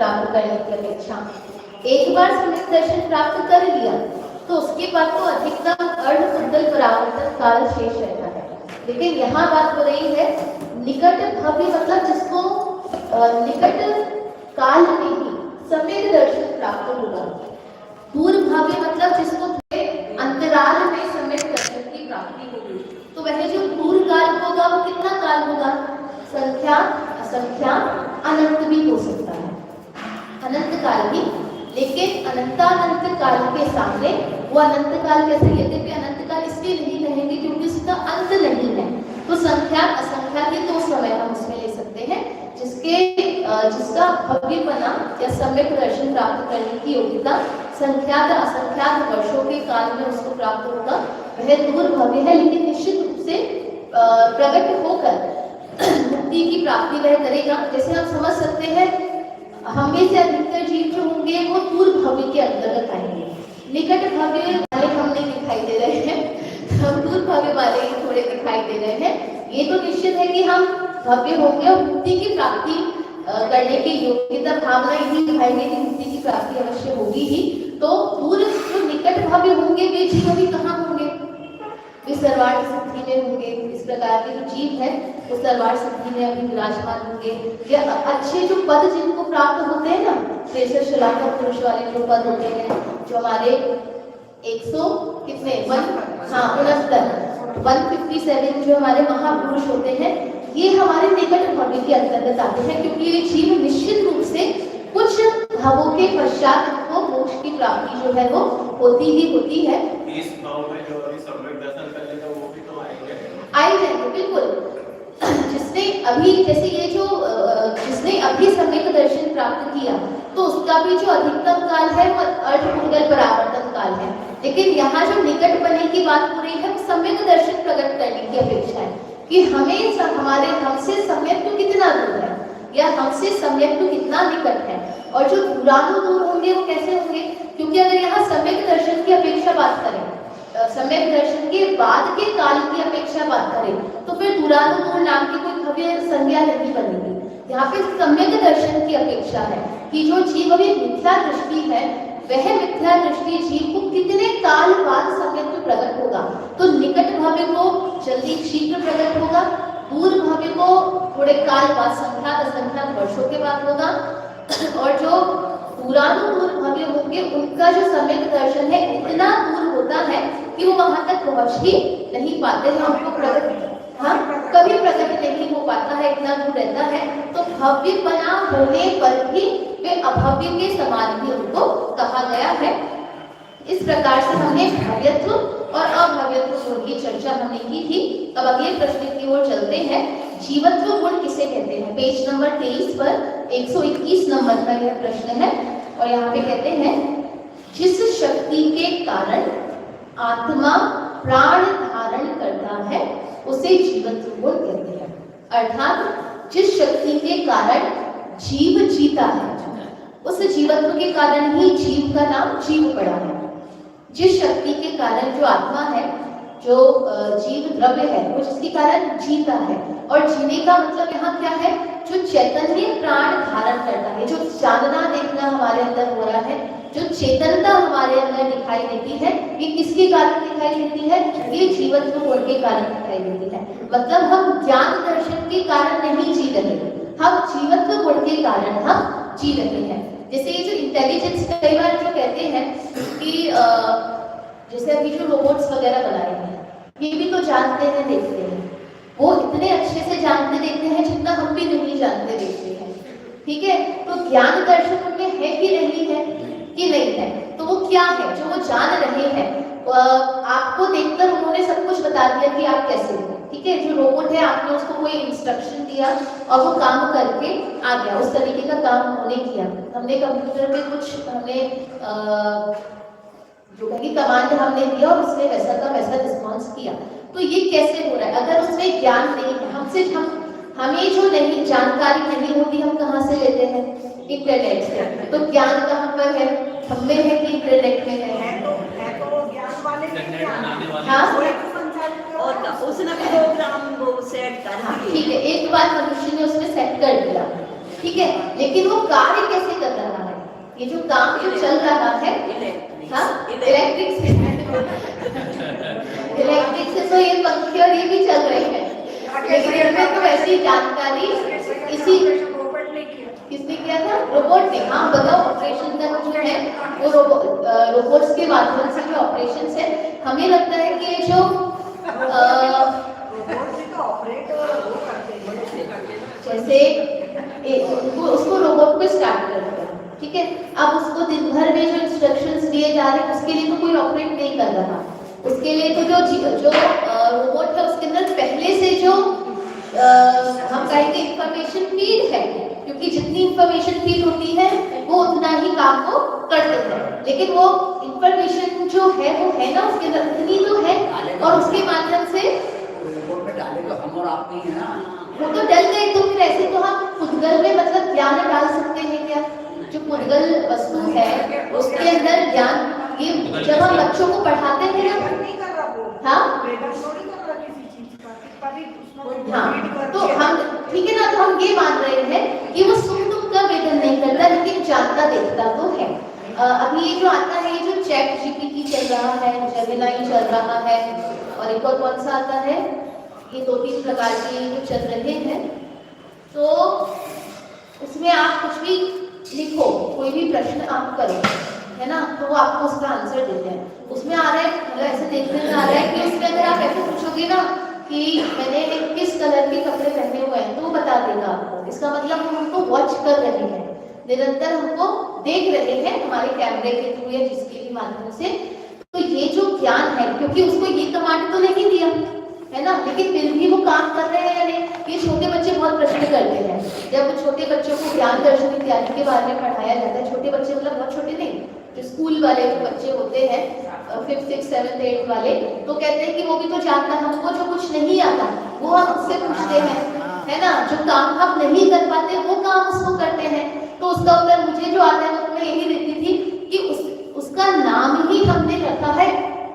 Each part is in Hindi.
प्राप्त करने की अपेक्षा। एक बार सम्यक दर्शन प्राप्त कर लिया तो उसके बाद तो अधिकतम अर्ध कुंडल परावर्तन काल शेष रहता है। लेकिन यहाँ बात हो रही है निकट भव्य, मतलब जिसको निकट काल में ही सम्यक दर्शन प्राप्त होगा। पूर्व भव्य मतलब जिसको थोड़े अंतराल में सम्यक दर्शन की प्राप्ति होगी। तो वह जो पूर्व काल होगा वो कितना काल होगा? संख्या, असंख्या, अनंत भी हो सकता है, अनंत काल भी। लेकिन अनंतानंत काल के सामने वो अनंत काल कैसे कहते हैं? अनंत काल इसलिए नहीं कहेंगे क्योंकि उसका अंत नहीं है। तो संख्या असंख्या के दो समय हम उसमें ले सकते हैं, जिसका भव्यपना या सम्यक दर्शन प्राप्त करने की योग्यता संख्यात असंख्यात वर्षों के काल में उसको प्राप्त होगा। वह दूर भव्य है, लेकिन निश्चित रूप से प्रकट होकर मुक्ति की प्राप्ति वह करेगा। जैसे हम समझ सकते हैं हमें से अधिकतर जीव जो होंगे वो दूर भव्य के अंतर्गत आएंगे। निकट भव्य वाले हम नहीं दिखाई दे रहे हैं, हम दूर भव्य वाले ही थोड़े दिखाई दे रहे हैं। ये तो निश्चित है कि हम भव्य होंगे और मुक्ति की प्राप्ति करने की योग्यता भावना ही दिखाएंगे कि मुक्ति की प्राप्ति अवश्य होगी ही। तो दूर जो निकट भव्य होंगे वे जीव अभी कहाँ होंगे? वे सर्वार्थ सिद्धि में होंगे। इस प्रकार के जो जीव है वो सर्वार्थ सिद्धि में अभी विराजमान होंगे। या अच्छे जो पद जिनको प्राप्त होते हैं ना, 63 शलाका पुरुष वाले जो पद होते हैं, जो हमारे 100 कितने 157 जो हमारे महापुरुष होते हैं, ये हमारे निकट भव्य के अंतर्गत आते हैं। क्योंकि ये जीव निश्चित रूप से कुछ भावों के पश्चात इनको मोक्ष की प्राप्ति जो है वो होती ही होती है। इस भाव में जो अभी सम्यक दर्शन कर लेगा वो भी तो आएंगे बिल्कुल। जिसने अभी जैसे ये जो जिसने अभी सम्यक दर्शन प्राप्त किया तो उसका भी जो अधिकतम काल है वो अर्धकुंडल परावर्तन काल है। लेकिन यहाँ जो निकट बने की बात हो रही है वो सम्यक दर्शन प्रकट करने की अपेक्षा है कि हमें हमारे हमसे सम्यक तो कितना दूर है या हमसे सम्यक तो कितना निकट है। और जो दूरानुदूर होंगे वो कैसे होंगे? क्योंकि अगर यहाँ सम्यक दर्शन की अपेक्षा बात करें, सम्यक दर्शन के बाद के काल की अपेक्षा बात करें तो फिर दूरानुदूर नाम की कोई भव्य संज्ञा नहीं बनेगी। यहाँ पे सम्यक दर्शन की अपेक्षा है कि जो जीव अभी मिथ्या दृष्टि है वह मिथ्या दृष्टि जीव को कितने काल बाद सम्यक प्रकट होगा। तो निकट भव्य को जल्दी शीघ्र प्रकट होगा, दूर भव्य को थोड़े काल बाद संख्यात असंख्यात वर्षों के बाद होगा। और जो दूरानुदूर भव्य होंगे उनका जो सम्यक दर्शन है इतना दूर होता है कि वो वहां तक पहुंच ही नहीं पाते हैं, उनको प्रकट कभी प्रकट नहीं हो पाता है, इतना दूर रहता है। तो भव्यपना होने पर भी वे अभव्य के समान भी उनको कहा गया है। इस प्रकार से हमने भव्यत्व और अभव्यत्व की चर्चा हमने की थी। अब अगले प्रश्न की ओर चलते हैं। जीवत्व गुण किसे कहते हैं? पेज नंबर 23 पर 121 नंबर का यह प्रश्न है और यहाँ पे कहते हैं जिस शक्ति के कारण आत्मा प्राण धारण करता है उसे जीवत्व गुण कहते हैं। अर्थात जिस शक्ति के कारण जीव जीता है उस जीवत्व के कारण ही जीव का नाम जीव पड़ा है। जिस शक्ति के कारण जो आत्मा है, जो जीव द्रव्य है, वो जिसके कारण जीता है। और जीने का मतलब यहाँ क्या है? जो चैतन्य प्राण धारण करता है, जो जानना देखना हमारे अंदर हो रहा है, जो चेतनता हमारे अंदर दिखाई देती है, ये किसके कारण दिखाई देती है? ये जीवत्व गुण के कारण दिखाई देती है। मतलब हम ज्ञान दर्शन के कारण नहीं जी रहे, हम जीवत्व गुण के कारण हम जी रहे हैं। जैसे ये जो इंटेलिजेंस कई बार जो कहते हैं कि जैसे अभी जो रोबोट्स वगैरह बनाए हैं ये भी तो जानते हैं देखते हैं, वो इतने अच्छे से जानते देखते हैं जितना हम भी नहीं जानते देखते हैं। ठीक है, तो ज्ञान दर्शन उनमें है कि नहीं है? कि नहीं है। तो वो क्या है जो वो जान रहे हैं? आपको देखकर उन्होंने सब कुछ बता दिया कि आप कैसे हो। ठीक है, जो रोबोट है आपने उसको कोई इंस्ट्रक्शन दिया और वो काम करके आ गया, उस तरीके का काम उन्होंने किया। हमने कंप्यूटर में कुछ हमने जो कहीं कमांड हमने दिया और उसने वैसा का वैसा रिस्पॉन्स किया। तो ये कैसे हो रहा है? अगर उसमें ज्ञान नहीं है, हमें जो नहीं जानकारी नहीं होती हम कहाँ से लेते हैं? इंटरनेट से। तो ज्ञान कहाँ पर है? हम में है कि इंटरनेट में है? तो ज्ञान वाले हाँ, और उसने प्रोग्राम वो सेट करा। ठीक है, एक बार मनुष्य ने उसमें सेट कर दिया ठीक है, लेकिन वो कार्य कैसे कर रहा है, ये जो काम जो चल रहा है, हाँ इलेक्ट्रिक से तो ये पंखे और ये भी चल रहे हैं, लेकिन इनमें तो ऐसी जानकारी इसी किसने किया था, रोबोट ने। हाँ बताओ, ऑपरेशन का जो है वो रोबोट्स के माध्यम से जो ऑपरेशन है, हमें लगता है कि ये जो जैसे उसको रोबोट को स्टार्ट करते हैं, ठीक है, अब उसको दिन भर में जो इंस्ट्रक्शंस दिए जा रहे हैं उसके लिए तो कोई ऑपरेट नहीं कर रहा, उसके लिए तो जो रोबोट है उसके अंदर पहले से जो हम कहेंगे इंफॉर्मेशन फीड है, क्योंकि जितनी इंफॉर्मेशन फीड होती है वो उतना ही काम को करते हैं, लेकिन वो इंफॉर्मेशन जो है वो है ना उसके अंदर इतनी तो है, और उसके माध्यम से रिपोर्ट में डाले तो हम और आप नहीं है ना, वो तो डल गए, तो फिर ऐसे तो हम पुद्गल में मतलब ज्ञान डाल सकते हैं क्या, जो पुद्गल वस्तु है उसके अंदर ज्ञान, ये जब हम बच्चों को पढ़ाते हैं ना, हाँ हाँ, तो हम ठीक है ना, तो हम ये मान रहे हैं कि वो सुख दुख का वेदन नहीं करता, लेकिन जानता देखता तो है। अभी ये जो आता है, ये जो चैट जीपीटी चल रहा है, जेमिनी चल रहा है, और एक और कौन सा आता है, ये 2-3 प्रकार के जो चल रहे हैं, तो उसमें आप कुछ भी लिखो, कोई भी प्रश्न आप करो, है ना, तो वो आपको उसका आंसर देते हैं। उसमें आ रहा है, मतलब ऐसे देखने में आ रहा है कि उसमें अगर आप ऐसे पूछोगे ना कि मैंने किस कलर के कपड़े पहने हुए हैं, तो वो बता देगा आपको, इसका मतलब हम उनको वॉच कर रहे हैं, निरंतर हमको देख रहे हैं हमारे कैमरे के थ्रू या जिसके भी माध्यम से। तो ये जो ज्ञान है, क्योंकि उसको ये कमांड तो नहीं दिया है ना, लेकिन फिर भी वो काम कर रहे हैं या नहीं। ये छोटे बच्चे बहुत प्रश्न करते हैं, जब छोटे बच्चों को ज्ञान दर्शन इत्यादि के बारे में पढ़ाया जाता है, छोटे बच्चे मतलब बहुत छोटे नहीं, जो स्कूल वाले जो बच्चे होते हैं 5th 6th 7th 8th वाले, तो कहते हैं कि वो भी तो जानता है, हमको जो कुछ नहीं आता वो हम उससे पूछते हैं, है ना, जो काम हम नहीं कर पाते वो काम उसको करते हैं। तो उसका उत्तर मुझे जो आता है वो मैं यही देती थी कि उसका नाम ही हमने रखा है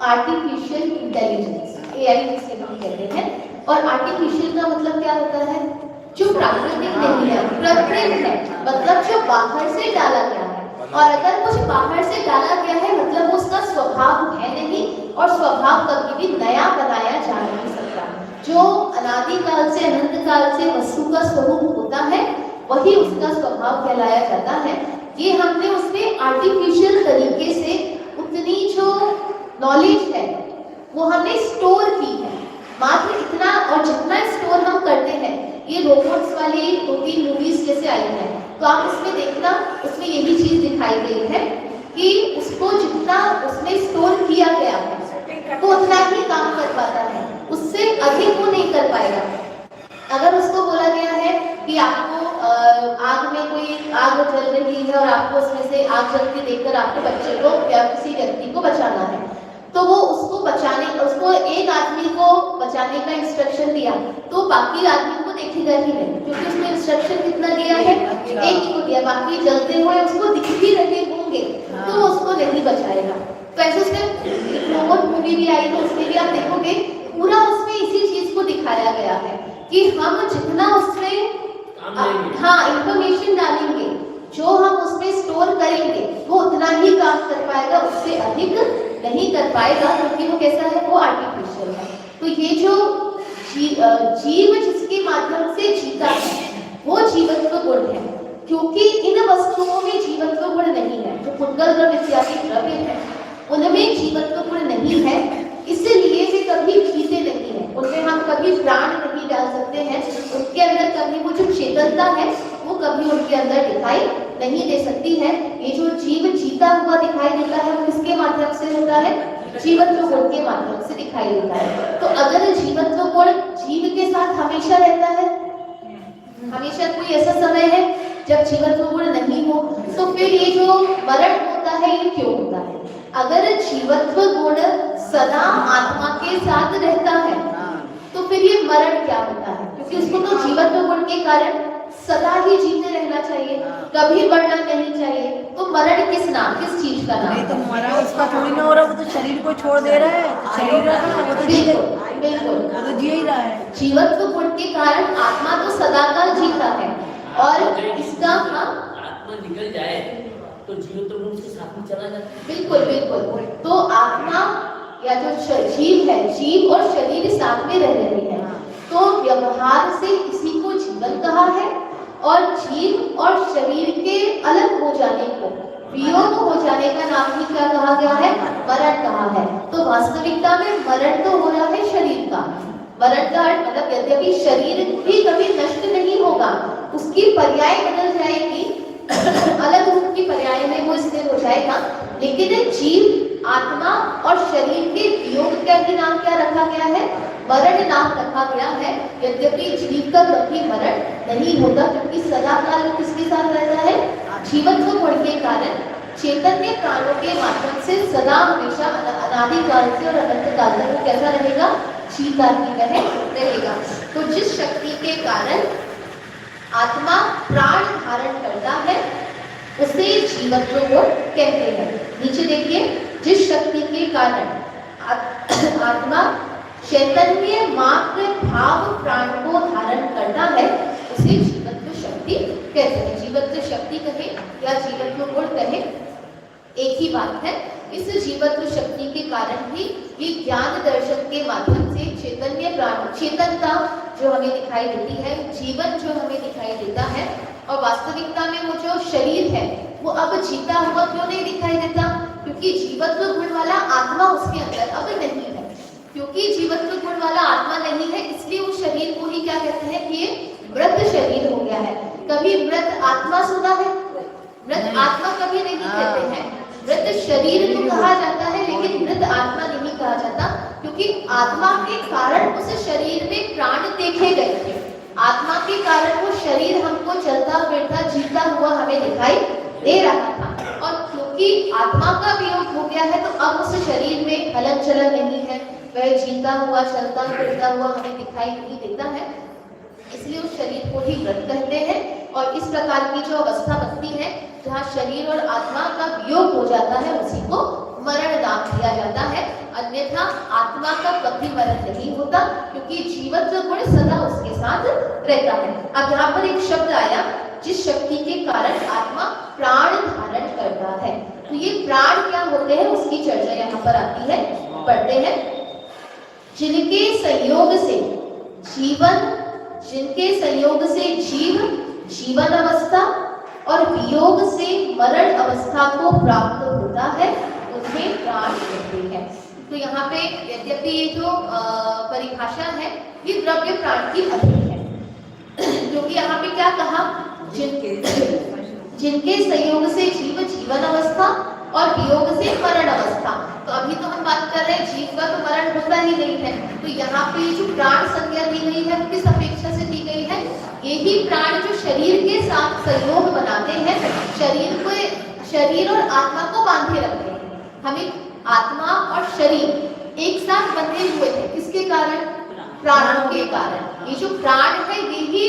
आर्टिफिशियल इंटेलिजेंस, AI जिसे हम कहते हैं। और आर्टिफिशियल का मतलब क्या होता है, जो प्राकृतिक नहीं है, कृत्रिम है, मतलब जो बाहर से डाला गया है, और अगर कुछ बाहर से डाला गया है मतलब उसका स्वभाव है नहीं, और स्वभाव कभी भी नया बनाया जा नहीं सकता। जो अनादि काल से अनंत काल से वस्तु का स्वरूप होता है वही उसका स्वभाव कहलाया जाता है। ये हमने उसमें आर्टिफिशियल तरीके से उतनी जो नॉलेज है वो हमने स्टोर की है, मात्र इतना, और जितना स्टोर हम करते हैं, ये रोबोट्स वाली 2-3 मूवीज जैसे आई हैं, तो आप उसमें देखना, उसमें यही चीज दिखाई गई है कि उसको जितना उसमें स्टोर किया गया है तो उतना ही काम कर पाता है, उससे अधिक वो नहीं कर पाएगा। अगर उसको बोला गया है कि आपको आग में कोई आग जल रही है और आपको उसमें से आग जलती देखकर आपको बच्चे को या किसी व्यक्ति को बचाना है, तो वो उसको एक आदमी को बचाने का इंस्ट्रक्शन दिया, तो बाकी आदमी को देखेगा ही नहीं, क्योंकि उसने इंस्ट्रक्शन कितना दिया है, एक ही को दिया, बाकी जलते हुए उसको दिख भी रहे होंगे तो वो उसको नहीं बचाएगा। तो ऐसे उसमें रोबोट मूवी भी आई, तो उसमें भी आप देखोगे पूरा उसमें इसी चीज को दिखाया गया है कि हम जितना उसमें हाँ इंफॉर्मेशन डालेंगे, जो हम उसमें स्टोर करेंगे वो उतना ही काम कर पाएगा, उससे अधिक नहीं कर पाएगा, क्योंकि वो कैसा है, वो आर्टिफिशियल है। तो ये जो जीव जिसके माध्यम से जीता है वो जीवत्व गुण है, क्योंकि इन वस्तुओं में जीवत्व गुण नहीं है। जो पुद्गल द्रव्य इत्यादि द्रव्य है उनमें जीवत्व गुण नहीं है, इसलिए वे कभी जीते नहीं है, उनमें हम कभी प्राण नहीं डाल सकते हैं, उसके अंदर कभी वो जो चेतनता है वो कभी उनके अंदर दिखाई नहीं दे सकती है। ये जो जीव जीता हुआ दिखाई देता है वो किसके माध्यम से होता है, जीवत्व गुण के माध्यम से दिखाई देता है। तो अगर जीवत्व गुण जीव के साथ हमेशा रहता है, हमेशा कोई ऐसा समय है जब जीवत्व गुण नहीं हो, तो फिर ये जो मरण होता है ये क्यों होता है? अगर जीवत्व गुण सदा आत्मा के साथ रहता है तो फिर ये मरण क्या होता है? क्योंकि उसको तो जीवत्व गुण के कारण सदा ही जीते रहना चाहिए, कभी मरना नहीं चाहिए। तो मरण किस नाम, किस चीज का नाम? नहीं तो मरा उसका थोड़ी ना हो रहा, वो तो शरीर को छोड़ दे रहा है, शरीर रहा वो तो बिल्कुल वो तो जी ही रहा है। जीवत्व गुण के कारण आत्मा तो सदा काल जीता है, और इसका आत्मा निकल जाए तो जीव तो उसके साथ में चला जाता है। बिल्कुल बिल्कुल। तो आत्मा या जो जीव है, जीव और शरीर साथ में रह रहे हैं, तो व्यवहार से इसी को जीवन कहा है, और जीव और शरीर के अलग हो जाने को, वियोग हो जाने का नाम ही क्या कहा गया है? मरण कहा है। तो वास्तविकता में मरण तो हो रहा है शरीर का। मरण का अर्थ मतलब यद्यपि शरीर भी कभी नष्ट नहीं होगा, उसकी पर्याय बदल जाएगी, अलग रूप की पर्याय में वो स्थिर हो जाएगा, लेकिन जीव, आत्मा और शरीर के वियोग का भी नाम क्या रखा गया है? मरण नाम रखा गया है। यद्यपि जीव का कभी मरण नहीं होता, क्योंकि सदा काल किसके साथ रहता है? जीवत्व गुण के कारण चैतन्य प्राणों के माध्यम से सदा हमेशा अनादिकाल से और अनंत काल तक कैसा रहेगा? जीता ही रहेगा। तो जिस शक्ति के कारण आत्मा प्राण धारण करता है उसे जीवत्व गुण कहते हैं। नीचे देखिए, जिस शक्ति के कारण आत्मा चैतन्य मात्र भाव प्राण को धारण करता है उसे जीवत्व शक्ति कहते हैं। जीवत्व शक्ति कहे या जीवत्व गुण कहे, एक ही बात है। इस जीवत्व शक्ति के कारण ही ये ज्ञान दर्शन के माध्यम से चैतन्य प्राण, चेतनता जो हमें दिखाई देती है, जीवन जो हमें दिखाई देता है, और वास्तविकता में वो जो शरीर है वो अब जीता हुआ क्यों नहीं दिखाई देता? क्योंकि जीवत्व गुण वाला आत्मा उसके अंदर अब नहीं है। क्योंकि जीवत्व गुण वाला आत्मा नहीं है, इसलिए उस शरीर को ही क्या कहते हैं कि ये मृत शरीर हो गया है। कभी मृत आत्मा सुना है? मृत आत्मा कभी नहीं कहते हैं। मृत शरीर तो कहा जाता है, लेकिन मृत आत्मा नहीं कहा जाता, क्योंकि आत्मा के कारण उस शरीर में प्राण देखे गए थे। आत्मा के कारण वो शरीर हमको चलता फिरता जीता हुआ हमें दिखाई दे रहा था, और क्योंकि आत्मा का वियोग हो गया है तो अब उस शरीर में हलन चलन नहीं है, वह जीता हुआ चलता फिरता हुआ हमें दिखाई नहीं देता है, इसलिए उस शरीर को ही मृत कहते हैं। और इस प्रकार की जो अवस्था बनती है जहाँ शरीर और आत्मा का वियोग हो जाता है उसी को मरण नाम दिया जाता है। अन्यथा आत्मा का कभी मरण नहीं होता, क्योंकि जीवत्व गुण सदा उसके साथ रहता है। अब यहाँ पर एक शब्द आया, जिस शक्ति के कारण आत्मा प्राण धारण करता है। तो ये प्राण क्या होते हैं उसकी चर्चा यहाँ पर आती है, पढ़ते हैं। जिनके संयोग से जीव जीवन अवस्था और वियोग से मरण अवस्था को प्राप्त होता है उन्हें प्राण कहते हैं। तो यहाँ पे यद्यपि ये जो परिभाषा है ये द्रव्य प्राण की अधिक है, क्योंकि यहाँ पे क्या कहा? जिनके संयोग से जीव जीवन अवस्था और वियोग से मरण अवस्था। तो अभी तो हम बात कर रहे हैं जीव का तो मरण होता ही नहीं है, तो यहाँ पे जो प्राण संज्ञा दी गई है किस अपेक्षा से दी गई है? यही प्राण जो शरीर के साथ सहयोग बनाते हैं, शरीर और आत्मा को बांधे रखते हैं। हमें आत्मा और शरीर एक साथ बंधे हुए थे, किसके कारण? प्राणों के कारण। ये जो प्राण है यही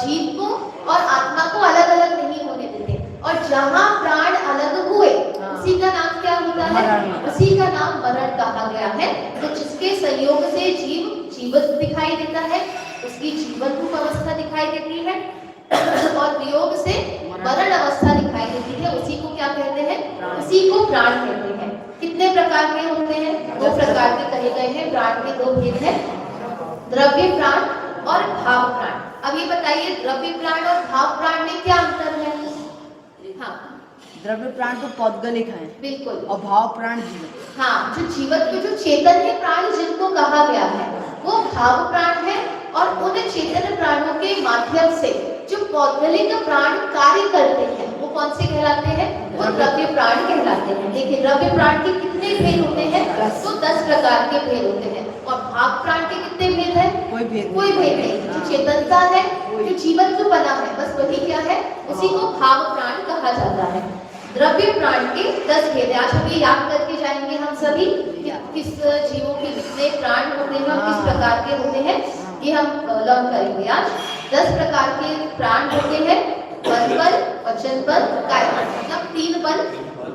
जीव को और आत्मा को अलग अलग नहीं होने देते, और जहाँ प्राण अलग हुए उसी का नाम क्या होता है? उसी का नाम मरण कहा गया है। तो जिसके संयोग से जीव जीवित दिखाई देता है उसकी जीवन रूप अवस्था दिखाई देती है, और वियोग से मरण अवस्था दिखाई देती है, उसी को क्या कहते हैं? उसी को प्राण कहते हैं। कितने प्रकार के होते हैं? 2 प्रकार के कहे गए हैं। प्राण के 2 भेद हैं, द्रव्य प्राण और भाव प्राण। अब ये बताइए द्रव्य प्राण और भाव प्राण में क्या अंतर है? हाँ, द्रव्य प्राण तो पौद्गलिक है, बिल्कुल, और भाव प्राण जीवन। हाँ, जो जीवत्व जो चैतन्य प्राण जिनको कहा गया है वो भाव प्राण है, और उन चैतन्य प्राणों के माध्यम से जो पौद्गलिक प्राण कार्य करते हैं वो कौन से कहलाते हैं? वो द्रव्य प्राण कहलाते हैं। देखिए द्रव्य प्राण के कितने भेद होते हैं? तो 10 प्रकार के भेद होते हैं। और भाव प्राण के कितने भेद है? कोई भेद नहीं। जो चेतनता है, जो जीवन जो बना है, बस वही क्या है? उसी को भाव प्राण कहा जाता है। द्रव्य प्राण के 10 भेद है। आज हम ये याद करके जाएंगे हम सभी किस जीवों के कितने प्राण होते हैं और किस प्रकार के होते हैं, ये हम लर्न करेंगे आज। 10 प्रकार के प्राण होते हैं, मन बल, वचन बल, काय बल, मतलब 3 बल,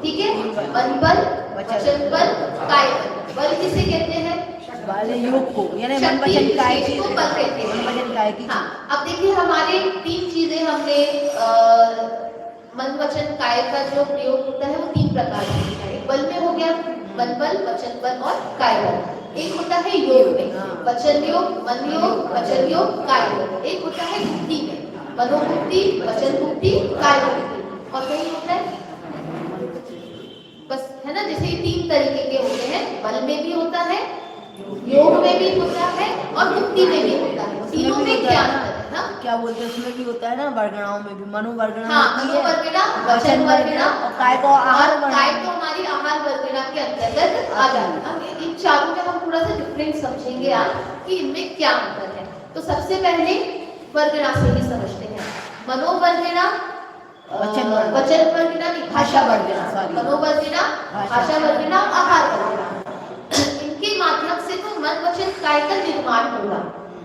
ठीक है? मन बल, वचन बल, काय बल। बल किसे कहते हैं? वाले योग को, यानी मन शक्ति वचन काय विशेष की, को बल कहते हैं। मन वचन काय की। हाँ, अब देखिए हमारे 3 चीजें हमने मन वचन काय का जो प्रयोग होता है वो 3 प्रकार के होता है। बल में हो गया मन बल, वचन बल और काय बल। एक होता है योग में, वचन योग, मन योग, वचन योग, काय योग। एक होता है मुक्ति में, मनोमुक्ति, वचन मुक्ति, काय मुक्ति। और कहीं होता है बस, है ना। जैसे ये 3 तरीके के होते हैं, बल में भी होता है, योग में भी होता है और मुक्ति में भी होता है। तीनों में क्या अंतर है? हाँ? क्या बोलते हैं उसमें भी होता है ना, वर्गणाओं में भी, मनोवर्गणा हाँ, होती है, मनोवर्गणा, वचन वर्गणा और काय को आहार और वर्गणा। काय तो हमारी आहार वर्गणा के अंतर्गत आ जाती है। अब इन चारों में हम थोड़ा सा डिफरेंस समझेंगे आज कि इनमें क्या अंतर है। तो सबसे पहले वर्गणा से ही समझते हैं। मनोवर्गणा, वचन वर्गणा नहीं, भाषा वर्गणा, मनोवर्गणा, भाषा वर्गणा, आहार वर्गणा। इनके माध्यम से तो मन वचन काय का निर्माण होगा,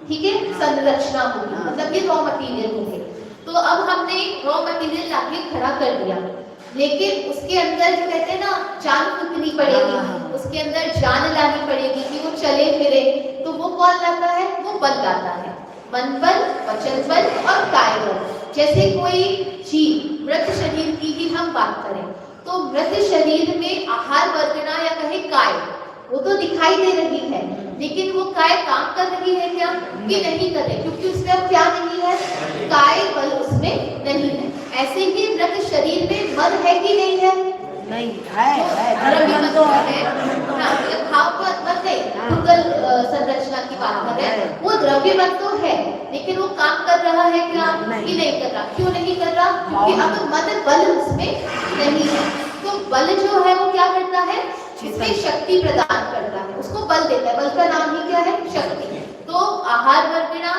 ठीक है, संरचना होगी, मतलब ये रॉ मटेरियल होंगे। तो अब हमने रॉ मटेरियल लाके खड़ा कर दिया, लेकिन उसके अंदर जो कहते हैं ना जान फूकनी पड़ेगी, उसके अंदर जान लानी पड़ेगी कि वो चले फिरे। तो वो कौन लाता है? वो बल लाता है। मन बल, वचन बल और काय बल। जैसे कोई जीव, मृत शरीर की ही हम बात करें तो मृत शरीर में आहार वर्गणा या कहे काय वो तो दिखाई दे रही है, लेकिन वो काय काम कर रही है क्या? कि नहीं कर रही, क्योंकि उसमें अब क्या नहीं है? काय बल उसमें नहीं है। ऐसे ही मृत शरीर में मन है कि नहीं है? नहीं है, द्रव्य मन मन तो है। है। हाँ, मतलब भाव को मत नहीं, भूगल संरचना की बात कर रहे हैं। वो द्रव्य मन तो है, लेकिन वो काम कर रहा है क्या? कि नहीं कर रहा। क्यों नहीं कर रहा? क्योंकि अब मन बल उसमें नहीं है। तो बल जो है वो क्या करता है? उसमें शक्ति प्रदान करता है, उसको बल देता है। बल का नाम ही क्या है? शक्ति। तो आहार वर्गणा,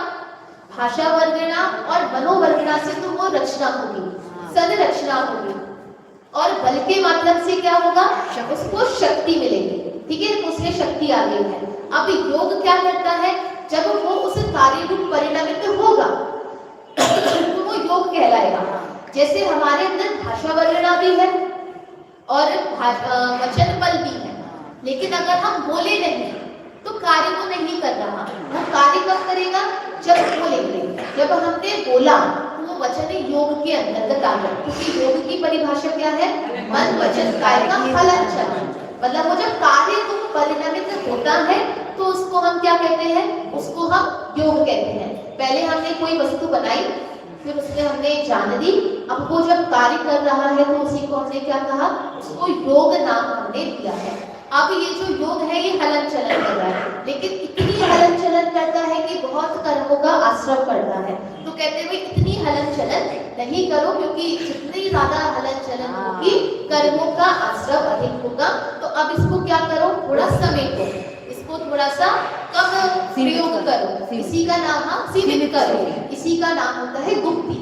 भाषा वर्गणा और मनोवर्गणा से तो वो रचना होगी, संरचना होगी, और बल के माध्यम से क्या होगा? उसको शक्ति मिलेगी, ठीक है, तो उसमें शक्ति आ गई है। अब योग क्या करता है? जब वो उस कार्य रूप परिणमित होगा तो वो योग कहलाएगा। जैसे हमारे अंदर भाषा वर्गणा भी है और वचन बल भी है, लेकिन अगर हम बोले नहीं तो कार्य को नहीं कर रहा। वो कार्य कब करेगा? जब बोलेंगे। जब हमने बोला तो वो वचन योग के अंतर्गत आ गया, क्योंकि योग की परिभाषा क्या है? मन वचन काय का हलन चलन। मतलब वो जब कार्य रूप परिणमित होता है तो उसको हम क्या कहते हैं? उसको हम योग कहते हैं। पहले हमने कोई वस्तु बनाई, फिर उसमें हमने जान दी, अब वो जब कार्य कर रहा है तो उसी को हमने क्या कहा? उसको योग नाम हमने दिया है। अब ये जो योग है ये हलन चलन कर रहा है, लेकिन इतनी हलन चलन करता है कि बहुत कर्मों का आश्रय पड़ता है। तो कहते हैं भाई इतनी हलन चलन नहीं करो, क्योंकि जितनी ज्यादा हलन चलन होगी कर्मों का आश्रय अधिक होगा। तो अब इसको क्या करो? थोड़ा समेटो, इसको थोड़ा सा कम प्रयोग करो, इसी का नाम हम सीमित करो। इसी का नाम होता है गुप्ति,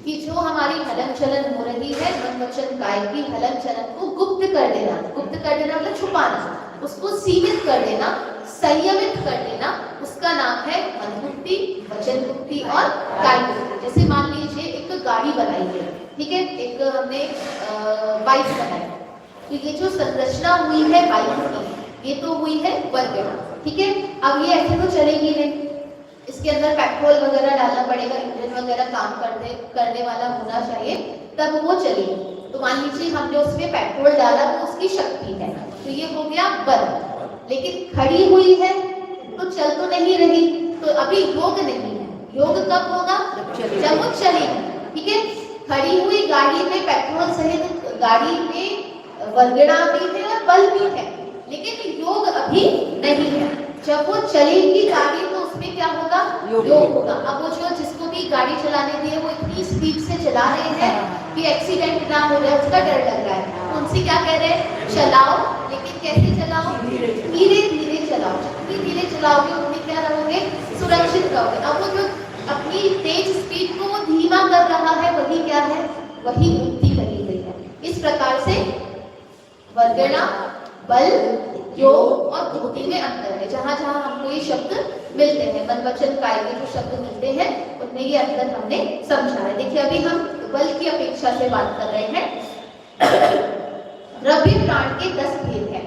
कि जो हमारी हलन चलन हो रही है मन वचन काय की हलन चलन को गुप्त कर देना। गुप्त कर देना मतलब छुपाना, उसको सीमित कर देना, संयमित कर देना, उसका नाम है मन मुक्ति, वचन मुक्ति और काय मुक्ति। जैसे मान लीजिए एक गाड़ी बनाई है, ठीक है, एक हमने बाइक बनाई, तो ये जो संरचना हुई है बाइक की, ये तो हुई है वर्गणा, ठीक है। अब ये ऐसे तो चलेगी नहीं, इसके अंदर पेट्रोल वगैरह डालना पड़ेगा, इंजन वगैरह काम करने वाला होना चाहिए, तब वो चलेगी। तो मान लीजिए हमने उसमें पेट्रोल डाला तो उसकी शक्ति है, तो ये हो गया बल। लेकिन खड़ी हुई है तो चल तो नहीं रही, तो अभी योग नहीं है। योग कब होगा? जब वो चलेगी, ठीक है। खड़ी हुई गाड़ी में पेट्रोल सहित गाड़ी में वर्गणा भी है और बल भी है, लेकिन योग अभी नहीं है। जब वो चलेगी गाड़ी तो उसमें क्या होगा? योग होगा। अब वो जो जिसको भी गाड़ी चलाने दी है वो इतनी स्पीड से चला रहे हैं कि एक्सीडेंट ना हो जाए, उसका डर लग रहा है, तो उनसे क्या कह रहे हैं? चलाओ, लेकिन कैसे चलाओ? धीरे धीरे चलाओ। जितनी धीरे चलाओगे उतनी क्या रहोगे? सुरक्षित रहोगे। अब वो जो अपनी तेज स्पीड को वो धीमा कर रहा है, वही क्या है? वही मुक्ति कही गई है। इस प्रकार से वर्गणा, बल, योग और मुक्ति में अंतर है। जहाँ जहाँ हमको ये शब्द मिलते हैं, मन वचन काय के जो शब्द मिलते हैं उनमें ये अंतर हमने समझा है। देखिए अभी हम बल की अपेक्षा से बात कर रहे हैं। द्रव्य प्राण के 10 भेद हैं।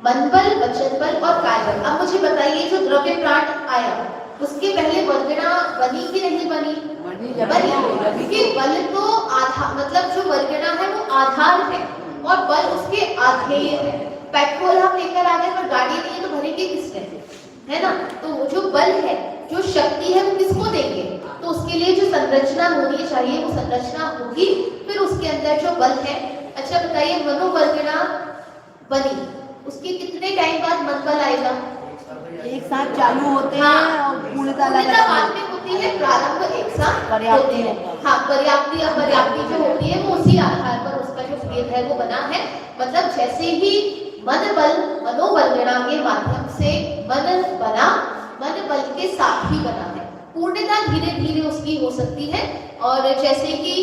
मन बल, वचन बल और काय बल। अब मुझे बताइए जो द्रव्य प्राण आया उसके पहले वर्गणा बनी कि नहीं बनी? बनी, क्योंकि बल तो आधार, मतलब जो वर्गणा है वो आधार है और बल उसके आधेय है। पेट्रोल हम लेकर आ गए पर गाड़ी नहीं है तो भरेंगे किसने, है ना? तो वो जो बल है, जो शक्ति है वो किसको देंगे? तो उसके लिए जो संरचना होनी चाहिए वो संरचना होगी, फिर उसके अंदर जो बल है। अच्छा बताइए, मनोवर्गणा बनी, उसके कितने टाइम बाद मन बल आएगा? एक साथ चालू होते हाँ, हैं और पूर्णता पूर्णता बाद में होती है, प्रारंभ एक साथ होते हैं। हाँ, पर्याप्ति अपर्याप्ति जो होती है वो उसी आधार पर उसका जो भेद है वो बना है। मतलब जैसे ही मन बल मनोवर्गणा के माध्यम से मन बना, मन बल के साथ ही बना है। पूर्णता धीरे धीरे उसकी हो सकती है। और जैसे कि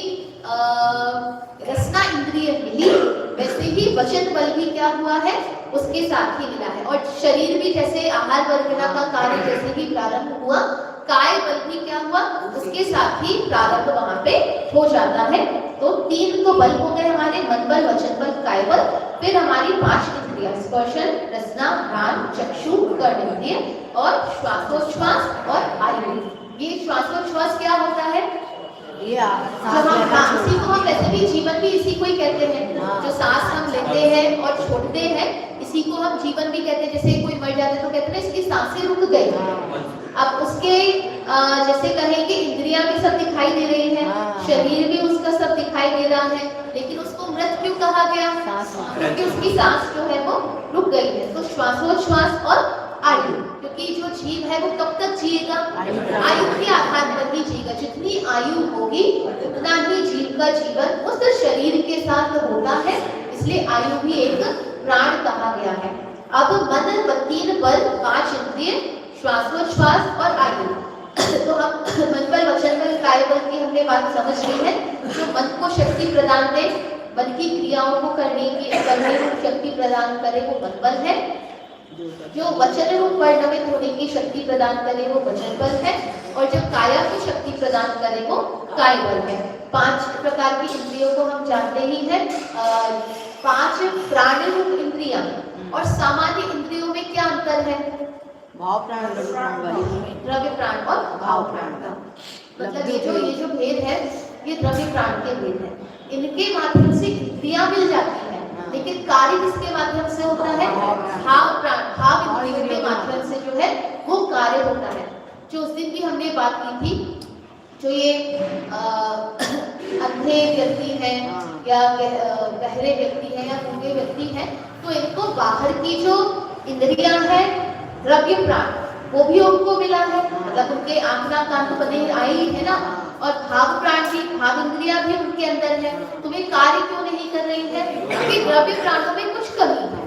रसना इंद्रिय मिली, वैसे ही वचन बल भी क्या हुआ है, उसके साथ ही मिला है। और शरीर भी जैसे आहार वर्गणा का कार्य जैसे ही प्रारंभ हुआ, काय बल भी क्या हुआ, उसके साथ ही प्रारंभ वहां पे हो जाता है। तो 3 तो बल हो गए हमारे, मन बल, वचन बल, काय बल। फिर हमारी 5 इंद्रियां, स्पर्शन, रसना, घ्राण, चक्षु, कर्ण इंद्रिय और श्वासोच्छ्वास और आयु। ये श्वासोच्छ्वास क्या होता है? जब हम इसी को हम वैसे भी जीवन भी इसी को ही कहते हैं। जो सांस हम लेते हैं और छोड़ते हैं, इसी को हम जीवन भी कहते हैं। जैसे कोई मर जाता है तो कहते हैं इसकी सांसें रुक गई। अब उसके जैसे कहेंगे इंद्रियां भी सब दिखाई दे रही हैं, शरीर भी उसका सब दिखाई दे रहा है, लेकिन उसको मृत क्यों कहा गया? क्योंकि उसकी सांस जो है वो रुक गई है। तो श्वासोच्छ्वास और आयु, क्योंकि जो जीव है वो कब तक जिएगा? आयु के आधार पर ही जिएगा। जितनी आयु होगी उतना ही जीव का जीवन उस शरीर के साथ होता है, इसलिए आयु भी एक प्राण कहा गया है। अब मन, 3 बल, 5 इंद्रिय, श्वासोच्छ्वास और आयु। तो हम मन बल, वचन बल, काय बल की हमने बात समझ ली है। जो मन को शक्ति प्रदान दे, मन की क्रियाओं को करने रूप शक्ति प्रदान करे वो मन बल है। जो वचन रूप वर्णवित होने की शक्ति प्रदान करे वो वचन बल है। और जो काया की शक्ति प्रदान करे वो काय बल है। 5 प्रकार की इंद्रियों को हम जानते ही हैं। 5 प्राण रूप इंद्रियां और सामान्य इंद्रियों में क्या अंतर है? भाव प्राण, द्रव्य प्राण और भाव प्राण का मतलब ये जो भेद है ये द्रव्य प्राण के भेद है। इनके माध्यम से इंद्रियां मिल जाती है, लेकिन कार्य किसके माध्यम से होता है? भाव प्राण, भाव इंद्रियों के माध्यम से जो है वो कार्य होता है। जो उस दिन भी हमने बात की थी, जो ये अंधे व्यक्ति हैं या बहरे व्यक्ति हैं या गूंगे व्यक्ति हैं, तो इनको बाहर की जो इंद्रियां हैं द्रव्य प्राण वो भी उनको मिला है, मतलब उनके आंख नाक कान तो बने आई है ना, और भाव प्राण भी, भाव इंद्रियां भी उनके अंदर है। तो वे कार्य क्यों नहीं कर रही है? क्योंकि द्रव्य प्राणों में कुछ कमी है।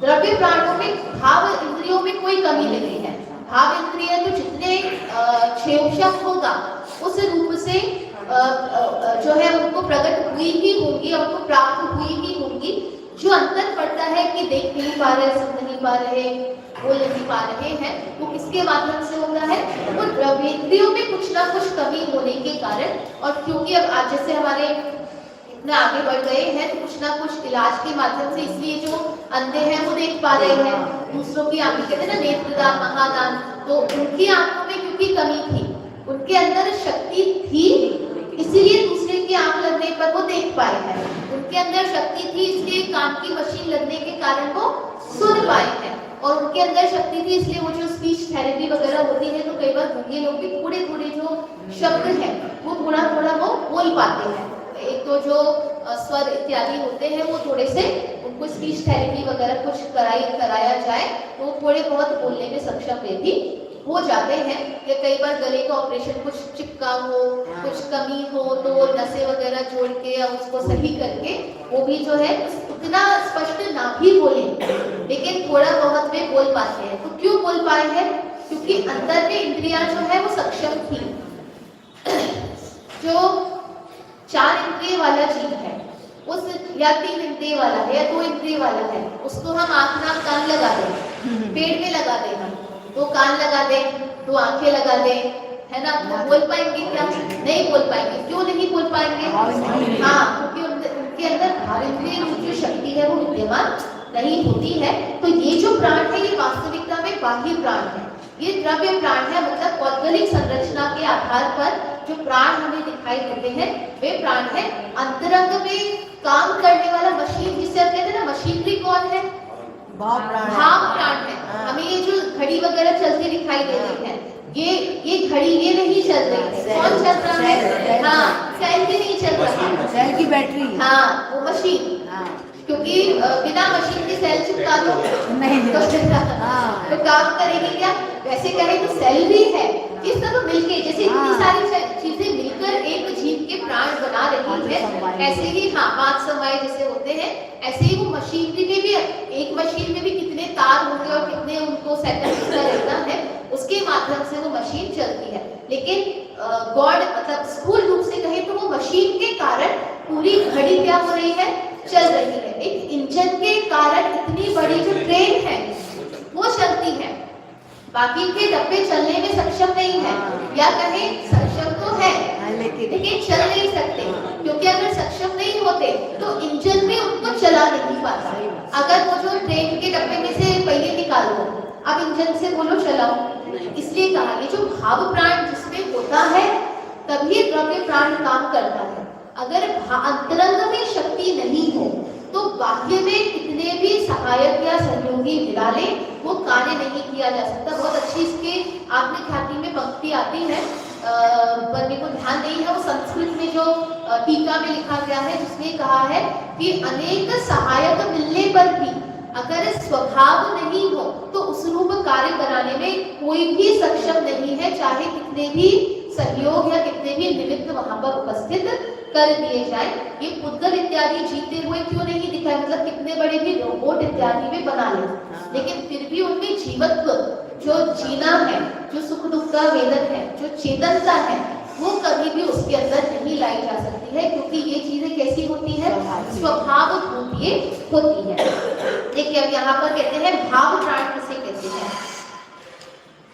द्रव्य प्राणों में भाव इंद्रियों में कोई कमी नहीं है। भाव इंद्रिय तो जितने क्षेपशक होगा उस रूप से जो है उनको प्रकट हुई ही होगी, उनको प्राप्त हुई ही होगी। जो अंतर पड़ता है कि देख नहीं पा रहे, सुन नहीं पा रहे, बोल नहीं पा रहे हैं, वो किसके माध्यम से होता है? वो द्रव्येंद्रियों में कुछ ना कुछ कमी होने के कारण। और क्योंकि अब आज जैसे हमारे इतना आगे बढ़ गए हैं तो कुछ ना कुछ इलाज के माध्यम से, इसलिए जो अंधे हैं वो देख पा रहे हैं, दूसरों की आंखें कहते हैं ना नेत्रदान महादान, तो उनकी आंखों में क्योंकि कमी थी, उनके अंदर शक्ति थी इसीलिए दूसरे की आंख लगने पर वो देख पाए हैं। उनके अंदर शक्ति थी इसलिए कान की मशीन लगने के कारण वो सुन पाए हैं। और उनके अंदर शक्ति थी इसलिए वो जो स्पीच थेरेपी वगैरह होती है तो कई बार गूंगे लोग भी थोड़े थोड़े जो शब्द है वो थोड़ा थोड़ा वो बोल पाते हैं। एक तो जो स्वर इत्यादि होते हैं वो थोड़े से उनको स्पीच थेरेपी वगैरह कुछ कराया जाए तो थोड़े बहुत बोलने में सक्षम वे भी हो जाते हैं। या कई बार गले का ऑपरेशन कुछ चिपका हो, कुछ कमी हो तो नसें वगैरह जोड़ के या उसको सही करके वो भी जो है उतना स्पष्ट ना भी बोले लेकिन थोड़ा बहुत में बोल पाते हैं। तो क्यों बोल पाए हैं? क्योंकि अंदर में इंद्रियां जो है वो सक्षम थी। जो 4 इंद्रिय वाला जीव है उस या 3 इंद्रिय वाला है या 2 इंद्रिय वाला है, उसको हम आँख नाक कान लगा दें, पेट में लगा दें, हम 2 कान लगा दें, 2 आंखें लगा दें, है ना, तो बोल पाएंगे क्या? नहीं बोल पाएंगे। क्यों नहीं बोल पाएंगे? हाँ, क्योंकि उनके अंदर भाव इंद्रिय जो शक्ति है वो विद्यमान नहीं होती है। तो ये जो प्राण है ये वास्तविकता में बाह्य प्राण है, ये द्रव्य प्राण है। मतलब पौद्गलिक संरचना के आधार पर जो प्राण हमें दिखाई देते हैं वे प्राण है। अंतरंग में काम करने वाला मशीन, जिसे हम कहते हैं ना मशीनरी, कौन है? भाव प्राण है। भाव प्राण है। हाँ। हमें ये जो घड़ी वगैरह चलती दिखाई दे रही है, ये घड़ी ये नहीं चल रही है, कौन चल रहा है? हाँ, सेल भी नहीं चल रहा है, सेल की बैटरी। हाँ वो मशीन, हाँ। क्योंकि बिना मशीन के सेल चिपका दो नहीं तो हाँ। तो काम करेगी क्या? वैसे कहे तो सेल भी है, ये सब मिलके जैसे इतनी हाँ। सारी चीजें मिलकर एक जीव के प्राण बना रही है, ऐसे ही हाँ 5 समवाय जैसे होते हैं, ऐसे ही वो मशीनरी के भी, एक मशीन में भी कितने तार होंगे और कितने उनको सेटअप रहता है, उसके माध्यम से वो मशीन चलती है। लेकिन गॉड मतलब स्थूल रूप से कहे तो वो मशीन के कारण पूरी घड़ी क्या हो रही है? चल रही है। एक इंजन के कारण इतनी बड़ी जो ट्रेन है वो चलती है, बाकी के डब्बे चलने में सक्षम नहीं है, या कहें सक्षम तो है लेकिन चल नहीं सकते, क्योंकि अगर सक्षम नहीं होते तो इंजन में उनको चला नहीं पाता। अगर वो जो ट्रेन के डब्बे में से पहिए निकाल दो, अब इंजन से बोलो चलाओ, इसलिए कहा ये जो भाव प्राण जिसमें होता है तभी द्रव्य प्राण काम करता है। अगर अंतरंग में शक्ति नहीं हो तो बाह्य में कितने भी सहायक या सहयोगी मिला ले वो कार्य नहीं किया जा सकता। बहुत अच्छी इसके आत्मख्याति में पंक्ति आती है, पर मेरे को ध्यान नहीं है, वो संस्कृत में जो टीका में लिखा गया है जिसमें कहा है कि अनेक सहायक मिलने पर भी अगर स्वभाव नहीं हो तो उस रूप कार्य कराने में कोई भी सक्षम नहीं है, चाहे कितने भी सहयोग या कितने भी निमित्त वहां पर उपस्थित कर दिए जाए। ये पुद्गल इत्यादि जीते हुए क्यों नहीं दिखाए, मतलब कितने बड़े भी रोबोट इत्यादि में बना ले, लेकिन फिर भी उनमें जीवत्व, जो जीना है, जो सुख दुख का वेदन है, जो चेतनता है, वो कभी भी उसके अंदर नहीं लाई जा सकती है, क्योंकि ये चीजें कैसी होती है? स्वभाव होती है। देखिए अब यहाँ पर कहते हैं भाव प्राण किसे कहते हैं?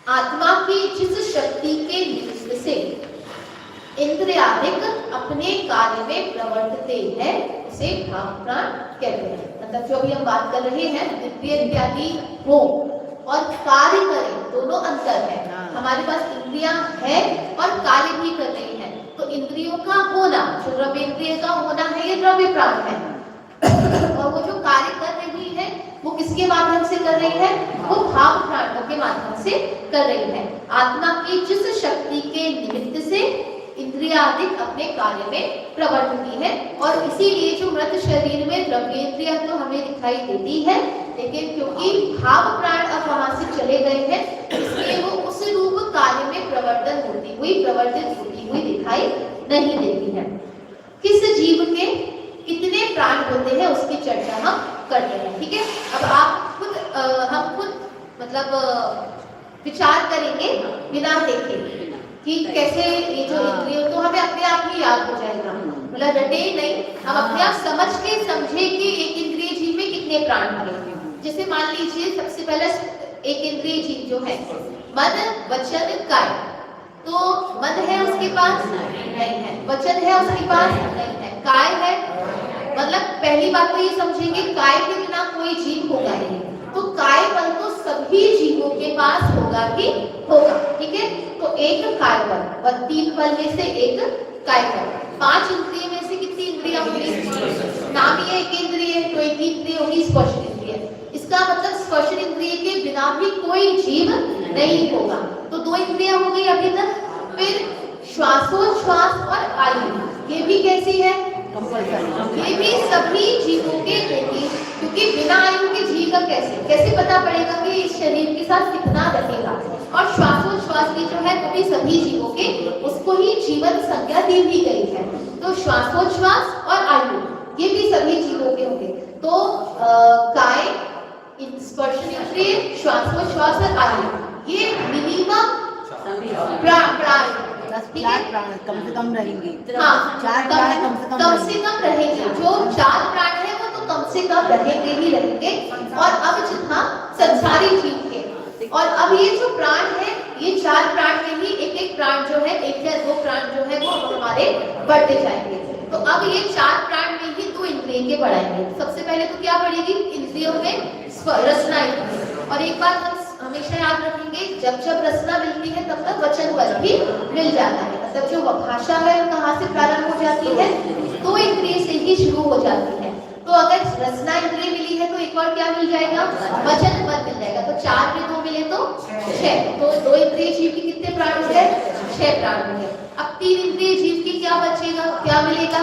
आत्मा की जिस शक्ति के निमित्त से इंद्रियादिक अपने कार्य में प्रवर्तते हैं उसे भाव प्राण कहते हैं। मतलब जो अभी हम बात कर रहे हैं, इंद्रिय इत्यादि हो और कार्य करें, दोनों अंतर है। हमारे पास इंद्रियां है और कार्य भी कर रही है, तो इंद्रियों का होना, जो द्रव्येंद्रिय का होना है, ये द्रव्य प्राण है। और वो जो कार्य कर रही है वो किसके माध्यम से कर रही है? वो भाव प्राणों के माध्यम से कर रही है। आत्मा की जिस शक्ति के निमित्त से इंद्रियादिक अपने कार्य में प्रवर्तती है, और इसीलिए जो मृत शरीर में द्रव्येंद्रिय तो हमें दिखाई देती है, लेकिन क्योंकि भाव प्राण अब वहां से चले गए हैं, इसलिए वो उस रूप कार्य में प्रवर्तित होती हुई दिखाई नहीं देती है। किस जीव के कितने प्राण होते हैं उसकी चर्चा हम करते हैं, ठीक है। अब आप खुद हम खुद मतलब विचार करेंगे बिना देखे कि कैसे ये जो इंद्रियों, तो हमें अपने आप ही याद हो जाएगा, मतलब रटे नहीं, हम अपने आप समझ के समझे कि एक इंद्रिय जीव में कितने प्राण हैं। जैसे मान लीजिए सबसे पहले एक इंद्रिय जीव जो है मन वचन काय, तो मन है उसके पास नहीं है, वचन है उसके पास नहीं है, काय है, मतलब पहली बात तो ये समझेंगे काय के बिना कोई जीव होगा नहीं, तो काय बल तो सभी जीवों के पास होगा ही होगा, ठीक है। तो एक काय बल और 3 बल में से एक काय बल, 5 इंद्रिय में से कितनी इंद्रियां होंगी? नाम ही एक इंद्रिय है, तो एक इंद्रिय होगी स्पर्श इंद्रिय। इसका मतलब स्पर्श इंद्रिय के बिना भी कोई जीव नहीं होगा। तो 2 इंद्रियां हो गई अभी तक। फिर श्वासोच्छ्वास और आयु, ये भी कैसी है? ये भी सभी जीवों के होगी, क्योंकि बिना आयु के जीव का कैसे पता पड़ेगा कि इस शरीर के साथ कितना रहेगा। और श्वासोच्छ्वास की जो है वो भी सभी जीवों के, उसको ही जीवन संज्ञा दी भी गई है। तो श्वासोच्छ्वास और आयु ये भी सभी जीवों के होंगे। तो काय, स्पर्श इंद्रिय, श्वासोच्छ्वास और आयु, ये मिनिमम प्राण कम से कम रहेंगे। हाँ, 4 प्राण कम से कम रहेंगे। जो 4 प्राण है वो तो कम से कम रहेंगे ही रहेंगे। और अब जितना संसारी जीव के, और अब ये जो प्राण है, ये 4 प्राण में ही एक प्राण जो है, 1 या 2 प्राण जो है वो हमारे बढ़ते जाएंगे। तो अब ये 4 प्राण में ही 2 इंद्रियां लेके पढ़ाएंगे। सबसे पहले तो क्या पढ़ेगी, इंद्रियों में रचना इंद्रिय। और एक बात हम हमेशा याद रखेंगे, जब जब रचना मिलती है तब तक वचन बल भी मिल जाता है। मतलब जो भाषा है वो कहाँ से प्रारंभ हो जाती है, दो इंद्रिय से ही शुरू हो जाती है। तो अगर रचना इंद्रिय मिली है तो एक और क्या मिल जाएगा, वचन बल मिल जाएगा। तो 4 में 2 मिले तो 6, तो 2 इंद्रिय जीव की कितने प्राण हो गए, 6 प्राण हो गए। अब 3 इंद्रिय जीव की क्या बचेगा, क्या मिलेगा,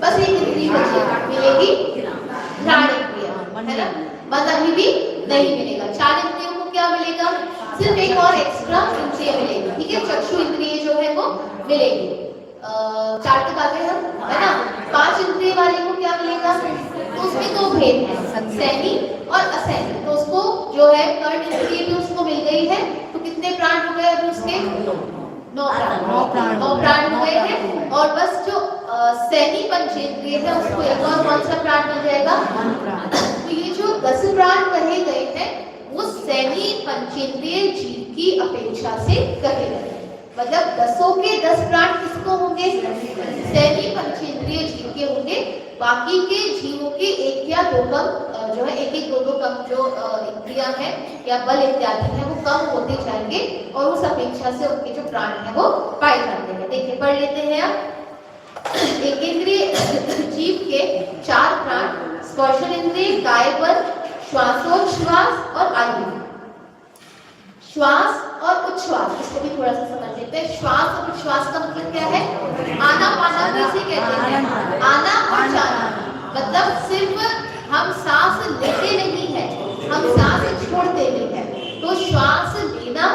बस एक इंद्रिय बचेगा, मिलेगी घ्राण इंद्रिय, है ना। मन अभी भी नहीं मिलेगा। 4 इंद्रियों को क्या मिलेगा, सिर्फ एक और एक्स्ट्रा इंद्रिय मिलेगी, ठीक है, चक्षु इंद्रिय जो है वो मिलेगी। 4 तक आ गए हम, है ना। 5 इंद्रिय वाले को क्या मिलेगा, तो उसमें 2 भेद हैं, सैनी और असैनी। तो उसको जो है कर्ण इंद्रिय भी उसको मिल गई है, तो कितने प्राण हो गए अभी उसके, 9 प्राण हो गए हैं। और बस जो सैनी पंचेंद्रिय है उसको एक और कौन सा प्राण मिल जाएगा, तो ये जो 10 प्राण कहे गए हैं वो सैनी पंचेंद्रिय जीव की अपेक्षा से कहे गए। मतलब 10 के 10 प्राण किसको होंगे, सैनी पंचेंद्रिय जीव के होंगे। बाकी के जीवों के 1 या 2 कम जो है, 1-1 2-2 कम जो इंद्रियां हैं या बल इत्यादि है वो कम होते जाएंगे और उस अपेक्षा से उनके जो प्राण है वो पाए जाते हैं। देखिए पढ़ लेते हैं आप। एक इंद्रिय जीव के 4 प्राण, स्पर्शन इंद्रिय, काय बल, श्वासोच्छ्वास और आयु। श्वास और उच्छ्वास, इसको भी थोड़ा सा समझ लेते हैं। श्वास और उच्छ्वास का मतलब क्या है, आना पाना भी इसे कहते हैं, आना और जाना। मतलब सिर्फ हम सांस लेते नहीं है, हम सांस छोड़ते भी हैं। तो श्वास लेना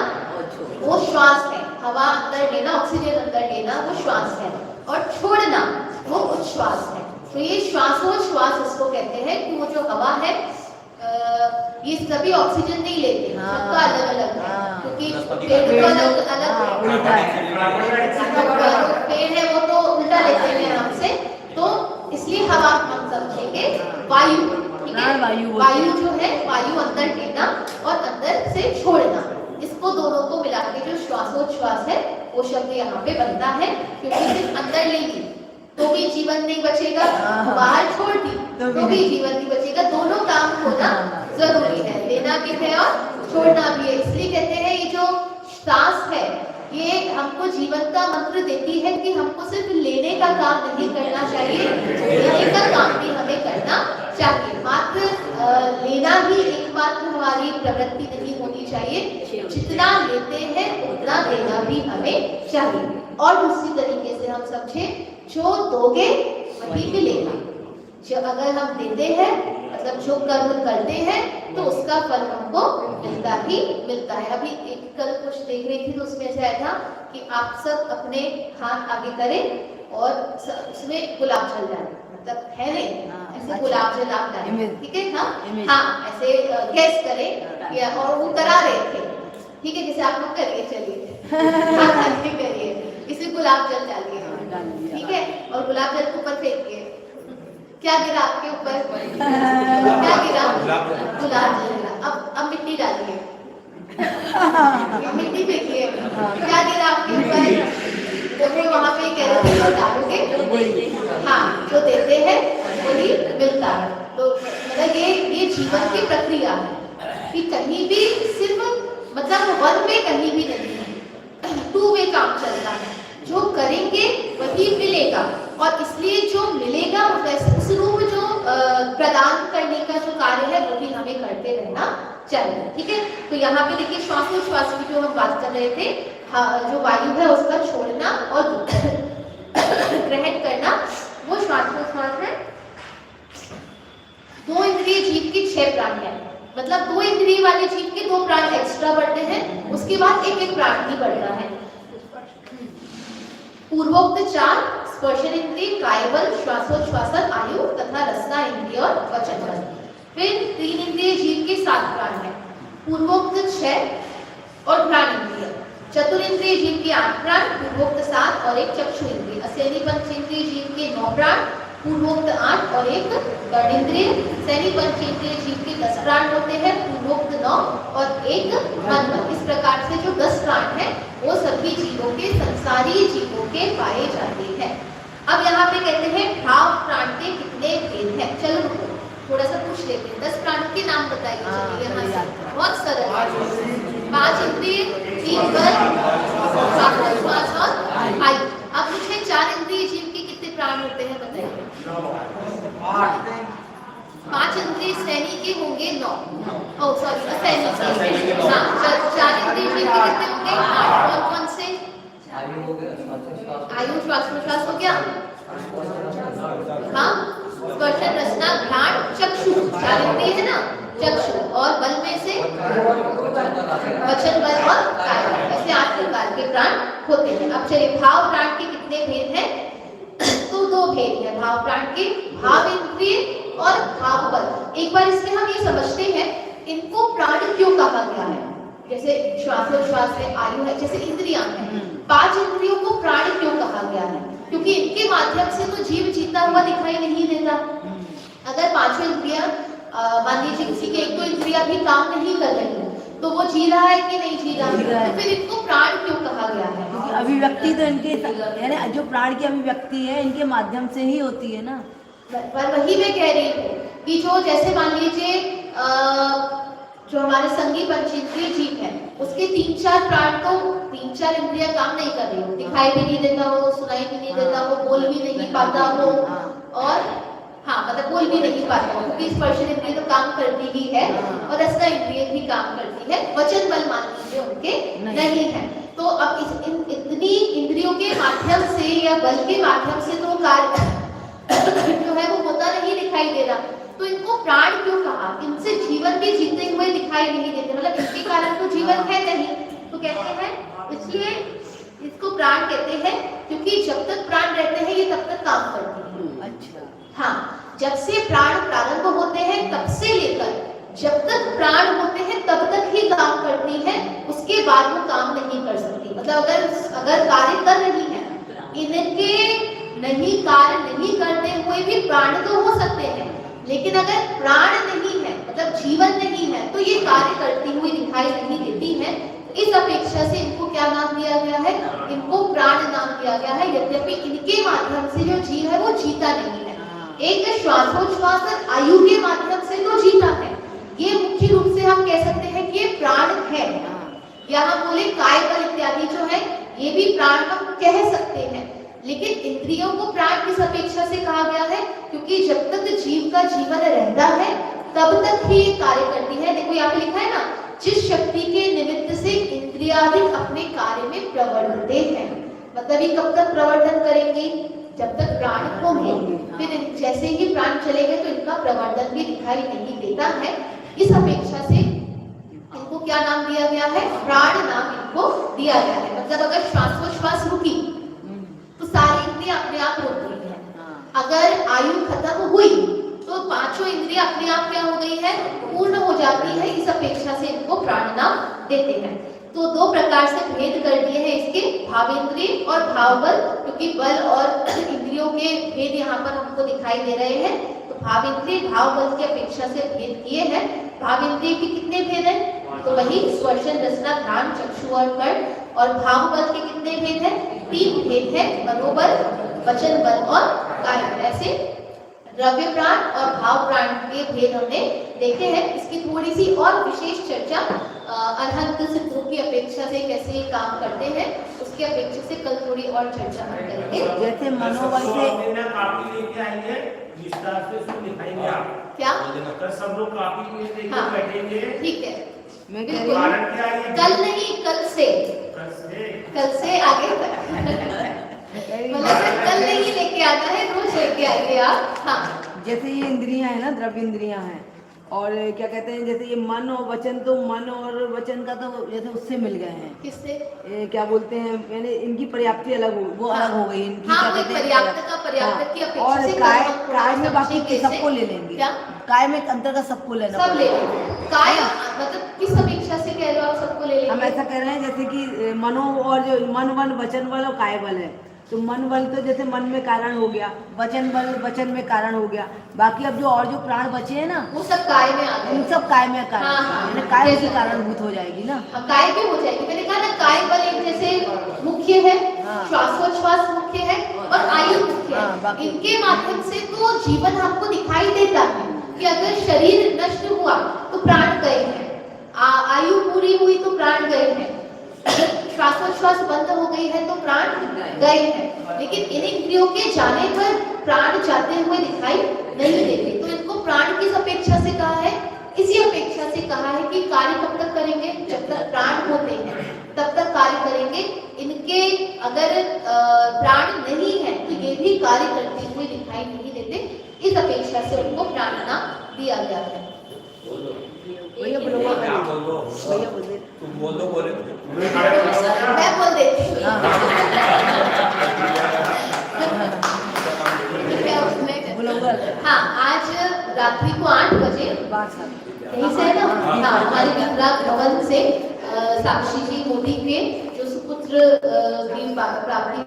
वो श्वास है, हवा अंदर लेना, ऑक्सीजन अंदर लेना वो श्वास है, और छोड़ना वो उच्छ्वास है। तो ये श्वासोच्छ्वास इसको कहते हैं कि वो जो हवा है ये सभी ऑक्सीजन नहीं लेते, सबका अलग अलग है, क्योंकि पेड़ तो अलग अलग पेड़ है वो तो उल्टा लेते हैं हमसे, तो इसलिए हवा हम समझेंगे वायु, ठीक है। वायु जो है, वायु अंदर लेना और अंदर से छोड़ना, इसको दोनों को मिला के जो श्वासोच्छ्वास है वो शब्द यहाँ पे बनता है। क्योंकि सिर्फ अंदर लेगी तो भी जीवन नहीं बचेगा, बाहर छोड़ दी तो भी जीवन नहीं बचेगा। दोनों काम होना जरूरी है, लेना भी है और छोड़ना भी है। इसलिए कहते हैं ये जो सांस है ये हमको जीवन का मंत्र देती है कि हमको सिर्फ लेने का काम नहीं करना चाहिए, देने का काम भी हमें करना चाहिए। मात्र लेना ही एकमात्र हमारी प्रवृत्ति नहीं होनी चाहिए, जितना लेते हैं उतना देना भी हमें चाहिए। और दूसरी तरीके से हम समझे, जो दोगे वही मिलेगा। जो अगर हम देते हैं मतलब जो कर्म करते हैं तो उसका फल हमको मिलता ही मिलता है। अभी एक कल कुछ देख रही थी तो उसमें ऐसा आया था कि आप सब अपने हाथ आगे करें और उसमें गुलाब जल डालें, मतलब है नहीं ऐसे गुलाब जल आप डालें, ठीक है। हाँ ऐसे गैस करें या, और वो करा रहे थे, ठीक है, जैसे आप लोग करिए, चलिए हाथ आगे करिए, इसमें गुलाब जल डालिए, ठीक है, और गुलाब जल के ऊपर फेंकिए। क्या गिरा आपके ऊपर, क्या गिरा, गुलाब जल गिरा। अब मिट्टी डालिए, मिट्टी फेंकिए, क्या गिरा आपके ऊपर, तो वो वहाँ पे कह रहे थे डालोगे, हाँ जो देते हैं वही मिलता है। तो मतलब ये जीवन की प्रक्रिया है कि कहीं भी सिर्फ मतलब वन में कहीं भी नहीं है, 2 वे काम चलता है, जो करेंगे वही मिलेगा। और इसलिए जो मिलेगा उस रूप जो प्रदान करने का जो कार्य है वो भी हमें करते रहना चाहिए, ठीक है। तो यहाँ पे देखिए श्वासोच्छ्वास की जो हम बात कर रहे थे, जो वायु है उसका छोड़ना और ग्रहण करना वो श्वासोच्छ्वास है। 2 इंद्रिय जीव की 6 प्राण है, मतलब 2 इंद्रिय वाले जीव के 2 प्राण एक्स्ट्रा बढ़ते हैं, उसके बाद एक प्राण ही बढ़ता है। पूर्वोक्त 4 स्पर्शन इंद्रिय, कायबल, श्वासोच्छ्वासन, आयु तथा रसना इंद्रिय और वचन बल। फिर 3 इंद्रिय जीव के 7 प्राण है, पूर्वोक्त 6 और घ्राण इंद्रिय। चतुरिंद्रिय जीव के 8 प्राण, पूर्वोक्त 7 और 1 चक्षु इंद्रिय। असैनी पंचेंद्रिय जीव के 9 प्राण, पूर्वोक्त 8 और 1 कर्णेंद्रिय। सैनी पंचेंद्रिय जीव के 10 प्राण होते हैं, पूर्वोक्त 9 और 1 मन बल। इस प्रकार से जो 10 प्राण है वो सभी जीवों के, संसारी जीवों के पाए जाते हैं। अब यहाँ पे कहते हैं भाव प्राण के कितने भेद पूछ लेते हैं। 10 प्राणों के नाम बताइए। हाँ, चलिए यहाँ याद से करो। बहुत सरल है। 5 इंद्रिय, 3 बल, श्वास और आयु। अब मुझे 4 इंद्रिय जीव के कितने प्राण होते हैं बताइए। 5 इंद्रिय सैनिक के होंगे 9। ओ सॉरी सैनिक के, हाँ 4 इंद्रिय जीव के कितने होंगे 8। और कौन से? आयु, श्वास हो गया, हाँ स्पर्शन, रसना, घ्राण, चक्षु। 4 इंद्रिय है ना, चक्षु। और बल में से वचन, बल और काया। ऐसे 8 प्रकार के प्राण होते हैं। अब चलिए भाव प्राण के कितने भेद हैं? तो 2 भेद है भाव प्राण के, भाव इंद्रिय और भाव बल। एक बार इसमें हम ये समझते हैं इनको प्राण क्यों कहा गया है। जैसे श्वासोच्छ्वास है, आयु है, जैसे इंद्रियां हैं, 5 इंद्रियों को प्राण क्यों कहा गया है? क्योंकि इनके माध्यम से तो जीव जीता हुआ दिखाई नहीं देता। अगर 5 इंद्रियां मान लीजिए किसी के 1-2 इंद्रियां भी काम नहीं कर रही है तो वो जी रहा है कि नहीं जी रहा है? तो फिर इनको प्राण क्यों कहा गया है? क्योंकि अभिव्यक्ति तो इनके यानी जो प्राण की अभिव्यक्ति है इनके माध्यम से ही होती है ना। पर वही मैं कह रही हूँ कि जो जैसे मान लीजिए जो हमारे संगी पंचेंद्रिय जीव है उसके 3-4 प्राण तो 3-4 इंद्रियां काम नहीं कर रही हो, दिखाई भी नहीं देता हो, सुनाई भी नहीं देता हो, बोल भी नहीं पाता हो, और हाँ मतलब बोल भी नहीं पाता हो क्योंकि स्पर्शन इंद्रिय तो काम करती ही है और रसना इंद्रिय भी काम करती है। वचन बल मान लीजिए उनके नहीं है। तो अब इतनी इंद्रियों के माध्यम से या बल के माध्यम से तो कार्य जो है वो होता नहीं दिखाई दे रहा, तो इनको प्राण क्यों कहा? इनसे जीवन भी जीते हुए दिखाई नहीं देते, मतलब इनके कारण तो जीवन है नहीं, तो कहते हैं इसलिए इसको प्राण कहते हैं क्योंकि जब तक प्राण रहते हैं ये तब तक काम करती है। अच्छा, हाँ, जब से प्राण प्रारंभ होते हैं तब से लेकर जब तक प्राण होते हैं तब तक ही काम करती है, उसके बाद वो काम नहीं कर सकती। मतलब अगर कार्य कर रही है, इनके नहीं कार्य नहीं करते हुए भी प्राण तो हो सकते हैं, लेकिन अगर प्राण नहीं है मतलब जीवन नहीं है तो ये कार्य करती हुई दिखाई नहीं देती है। इस अपेक्षा से इनको क्या नाम दिया गया है? इनको प्राण नाम दिया गया है, यद्यपि इनके माध्यम से जो जीव है वो जीता नहीं है। एक श्वासोच्छ्वास और आयु के माध्यम से तो जीता है, ये मुख्य रूप से हम कह सकते हैं कि ये प्राण है। या हम बोले काय बल इत्यादि जो है ये भी प्राण हम कह सकते हैं, लेकिन इंद्रियों को प्राण किस अपेक्षा से कहा गया है? क्योंकि जब तक जीव का जीवन रहता है तब तक ही कार्य करती है। देखो यहाँ पे लिखा है ना, जिस शक्ति के निमित्त से इंद्रियादि अपने कार्य में प्रवर्तते हैं, मतलब ये कब तक प्रवर्तन करेंगे? जब तक प्राण होंगे। फिर जैसे ही प्राण चलेंगे तो इनका प्रवर्तन भी दिखाई नहीं देता है। इस अपेक्षा से इनको क्या नाम दिया गया है? प्राण नाम इनको दिया गया है। मतलब अगर श्वासोच्छ्वास रुकी तो सारी इंद्रियां अपने आप रुक गई है, अगर आयु खत्म हुई तो 5 इंद्रियां अपने आप क्या हो गई है? पूर्ण हो जाती है। इस अपेक्षा से इनको प्राण नाम देते हैं। तो 2 प्रकार से भेद कर दिए हैं इसके, भावेंद्रिय और भाव बल, क्योंकि बल और इंद्रियों के भेद यहाँ पर हमको दिखाई दे रहे हैं। तो भावेंद्रिय भाव बल की अपेक्षा से भेद किए हैं। भावेंद्रिय के कितने भेद हैं? तो वही स्पर्शन, रसना, घ्राण, चक्षु और कर्ण। और भाव बल के कितने भेद हैं? 3 भेद हैं, मनोबल, वचन बल और काय बल। ऐसे द्रव्य प्राण और भाव प्राण के भेद हमने देखे हैं। इसकी थोड़ी सी और विशेष चर्चा अरहंत सिद्धों की अपेक्षा से कैसे काम करते हैं उसकी अपेक्षा से कल थोड़ी और चर्चा हम करेंगे। जैसे मनोबल से काफी लेके आएंगे, विस्तार से उसमें दिखाएंगे आप क्या? कल सब लोग काफी लेके हाँ, बैठेंगे। ठीक है, मैं कह बिल्कुल। रही कारण क्या है? कल नहीं, कल से आगे तक मतलब सिर्फ कल नहीं लेके आता है, रोज लेके आइए आप। हाँ, जैसे ये इंद्रियां है ना, द्रव्य इंद्रियां हैं, और क्या कहते हैं जैसे ये मन और वचन, तो मन और वचन का तो जैसे उससे मिल गए हैं। किससे? क्या बोलते हैं, मैंने इनकी पर्याप्ति अलग हो, वो अलग हो गई इनकी। हाँ, क्या कहते हैं पर्याप्त की अपेक्षा और से काय में बाकी सबको ले लेंगे। क्या? काय में अंतर का सबको लेना सब ले लेंगे। काय मतलब किस अपेक्षा से कह रहे हो आप सबको ले लेंगे? हम ऐसा कह रहे हैं जैसे कि मनो और जो मन वन वचन बल और काय बल है, तो मन बल तो जैसे मन में कारण हो गया, वचन बल वचन में कारण हो गया, बाकी अब जो और जो प्राण बचे हैं ना वो सब काय में आ गए। उन सब काय में कारण, हाँ, काय की कारणभूत हो जाएगी ना। काय भी हो जाएगी। मैंने कहा ना, काय बल एक जैसे मुख्य है, श्वासोच्छ्वास मुख्य है और आयु मुख्य है। इनके माध्यम से तो जीवन हमको दिखाई देता है कि अगर शरीर नष्ट हुआ तो प्राण गए हैं, आयु पूरी हुई तो प्राण गए हैं, अगर श्वासोच्छ्वास बंद हो गई है तो प्राण गए हैं। लेकिन इन इंद्रियों के जाने पर प्राण जाते हुए दिखाई नहीं देते। तो इनको प्राण किस अपेक्षा से कहा है? इसी अपेक्षा से कहा है कि कार्य कब तक करेंगे? जब तक प्राण होते हैं तब तक कार्य करेंगे। इनके अगर प्राण नहीं है तो ये भी कार्य करते हुए दिखाई नहीं देते। इस अपेक्षा से उनको प्राण नाम दिया गया है। भैया बोलो, भैया बोल दे। तुम बोल दो, बोले मैं बोल देती हूँ। क्या उसमें? हाँ, आज रात्रि को 8 बजे यहीं से है ना? हाँ, हमारे विराट भवन से साक्षी जी मोदी के जो सुपुत्र की प्राप्ति